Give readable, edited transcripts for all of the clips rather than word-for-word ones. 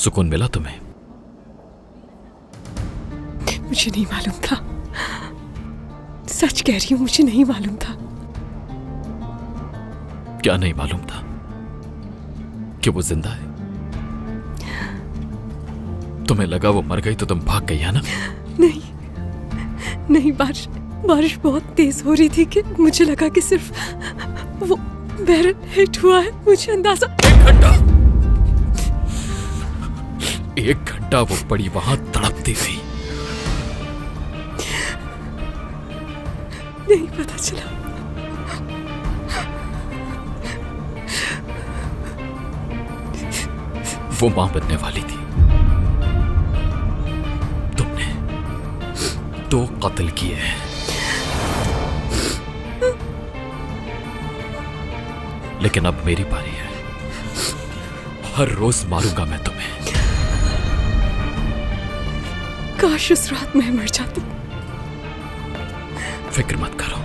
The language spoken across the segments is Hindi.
सुकून मिला तुम्हें? मुझे नहीं मालूम था, सच कह रही हूं, मुझे नहीं मालूम था। क्या नहीं मालूम था? कि वो जिंदा है? तुम्हें लगा वो मर गई तो तुम भाग गई है ना? नहीं नहीं, बारिश बहुत तेज हो रही थी कि मुझे लगा कि सिर्फ वो बैरन हिट हुआ है। मुझे अंदाजा। 1 घंटा वो पड़ी वहां तड़पती रही। नहीं पता चला। वो मां बनने वाली थी। तुमने 2 कत्ल किए हैं। लेकिन अब मेरी बारी है। हर रोज मारूंगा मैं तुम्हें। काश उस रात मैं मर जाती। फिक्र मत करो,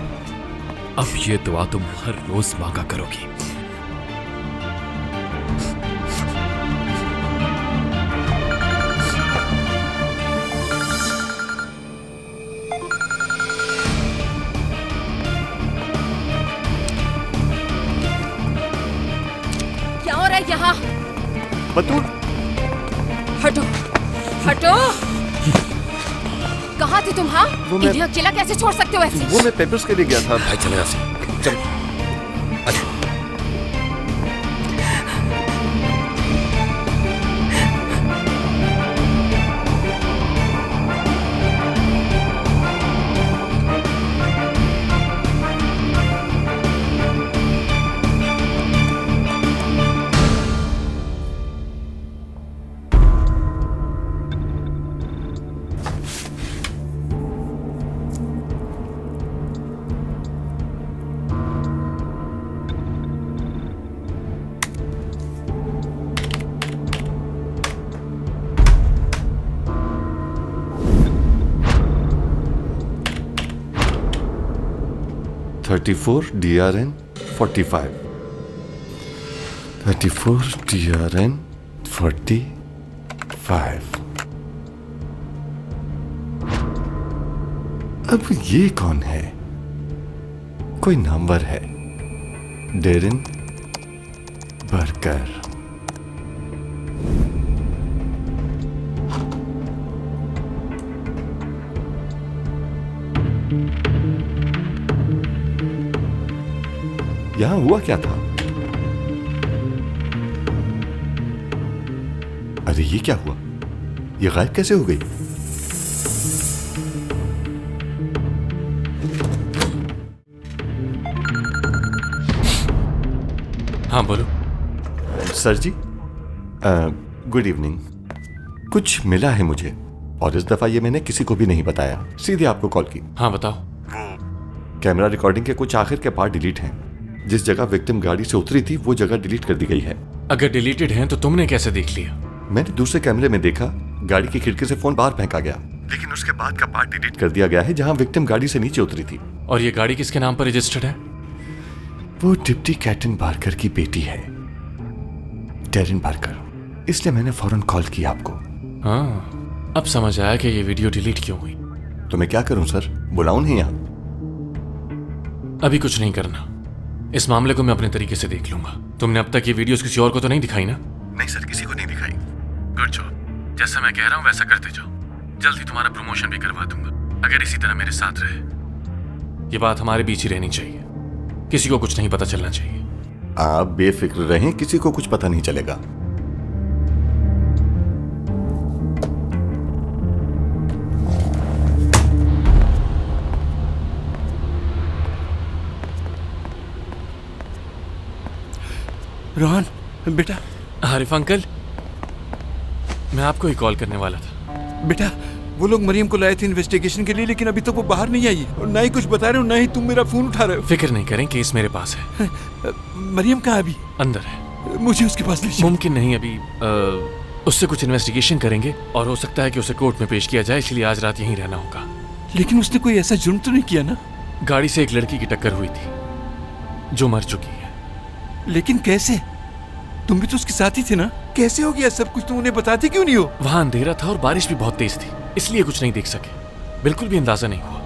अब ये दुआ तुम हर रोज मांगा करोगी। क्या हो रहा है यहाँ? बतूल, हटो हटो। कहाँ थी तुम? हाँ, इन्हें अकेला कैसे छोड़ सकते हो ऐसे? वो मैं पेपर्स के लिए गया था। भाई चले यहाँ चल। DRN 45 34 DRN 45। अब ये कौन है? कोई नामवर है। डेरिन बर्कर। यहां हुआ क्या था? अरे ये क्या हुआ? ये गायब कैसे हो गई? हाँ बोलो। सर जी, गुड इवनिंग। कुछ मिला है मुझे, और इस दफा ये मैंने किसी को भी नहीं बताया, सीधे आपको कॉल की। हाँ बताओ। कैमरा रिकॉर्डिंग के कुछ आखिर के पार्ट डिलीट हैं। जिस जगह विक्टिम गाड़ी से उतरी थी वो जगह डिलीट कर दी गई है। अगर डिलीटेड हैं तो तुमने कैसे देख लिया? मैंने दूसरे कैमरे में देखा, गाड़ी की खिड़की से फोन बाहर फेंका गया, लेकिन उसके बाद का पार्ट डिलीट कर दिया गया है जहां विक्टिम गाड़ी से नीचे उतरी थी। और ये गाड़ी किसके नाम पर रजिस्टर्ड है? वो डिप्टी कैप्टन बार्कर की बेटी है, डेरिन बार्कर। इसलिए मैंने फौरन कॉल किया आपको। हाँ, अब समझ आया कि ये वीडियो डिलीट क्यों हुई। तो मैं क्या करूं सर? बुलाऊं नहीं यहाँ? अभी कुछ नहीं करना, इस मामले को मैं अपने तरीके से देख लूंगा। तुमने अब तक ये वीडियोस किसी और को तो नहीं दिखाई ना? नहीं सर, किसी को नहीं दिखाई। Good job. जैसा मैं कह रहा हूँ वैसा करते जाओ। जल्दी तुम्हारा प्रमोशन भी करवा दूंगा अगर इसी तरह मेरे साथ रहे। ये बात हमारे बीच ही रहनी चाहिए, किसी को कुछ नहीं पता चलना चाहिए। आप बेफिक्र रहें, किसी को कुछ पता नहीं चलेगा। रोहन बेटा। आरिफ अंकल, मैं आपको ही कॉल करने वाला था। बेटा, वो लोग मरियम को लाए थे इन्वेस्टिगेशन के लिए, लेकिन अभी तक वो बाहर नहीं आई है, और ना ही कुछ बता रहे हो, ना ही तुम मेरा फोन उठा रहे हो। फिक्र नहीं करें, केस मेरे पास है। मरियम कहाँ अभी? अंदर है। मुझे उसके पास ले चलो। मुमकिन नहीं, अभी उससे कुछ इन्वेस्टिगेशन करेंगे और हो सकता है कि उसे कोर्ट में पेश किया जाए, इसलिए आज रात यहीं रहना होगा। लेकिन उसने कोई ऐसा जुर्म तो नहीं किया ना? गाड़ी से एक लड़की की टक्कर हुई थी जो मर चुकी है। लेकिन कैसे? तुम भी तो उसके साथ ही थे ना? कैसे हो गया सब कुछ? तुम उन्हें बताते क्यों नहीं हो? वहां अंधेरा था और बारिश भी बहुत तेज थी, इसलिए कुछ नहीं देख सके। बिल्कुल भी अंदाजा नहीं हुआ।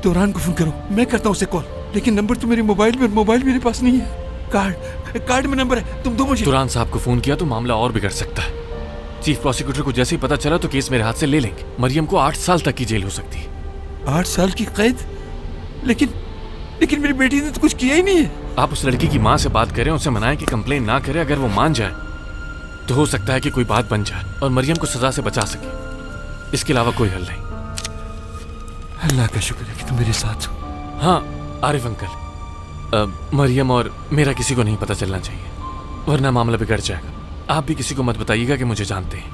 तुरान को फोन करो, मैं करता हूँ उसे कॉल। लेकिन नंबर तो मेरे मोबाइल में, मोबाइल मेरे पास नहीं है। कार्ड में नंबर है, तुम दो मुझे। तुरान साहब को फोन किया तो मामला और बिगड़ सकता है। चीफ प्रोसिक्यूटर को जैसे ही पता चला तो केस मेरे हाथ से ले लेंगे। मरियम को 8 साल तक की जेल हो सकती है। 8 साल की कैद? लेकिन मेरी बेटी ने तो कुछ किया ही नहीं है। आप उस लड़की की माँ से बात करें, उसे मनाएं कि कंप्लेन ना करे। अगर वो मान जाए तो हो सकता है कि कोई बात बन जाए और मरियम को सजा से बचा सके। इसके अलावा कोई हल नहीं। अल्लाह का शुक्र है कि तुम मेरे साथ हो। हाँ आरिफ अंकल, मरियम और मेरा किसी को नहीं पता चलना चाहिए, वरना मामला बिगड़ जाएगा। आप भी किसी को मत बताइएगा कि मुझे जानते हैं।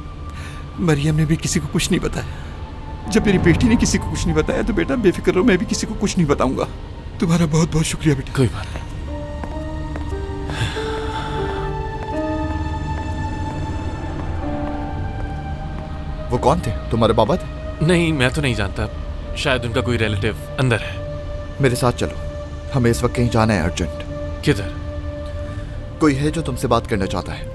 मरियम ने भी किसी को कुछ नहीं बताया। जब मेरी बेटी ने किसी को कुछ नहीं बताया तो बेटा बेफिक्र रहो, मैं भी किसी को कुछ नहीं बताऊंगा। तुम्हारा बहुत बहुत शुक्रिया बेटा। कोई बात नहीं। वो कौन थे? तुम्हारे बाबा थे? नहीं, मैं तो नहीं जानता, शायद उनका कोई रिलेटिव अंदर है। मेरे साथ चलो, हमें इस वक्त कहीं जाना है अर्जेंट। किधर? कोई है जो तुमसे बात करना चाहता है।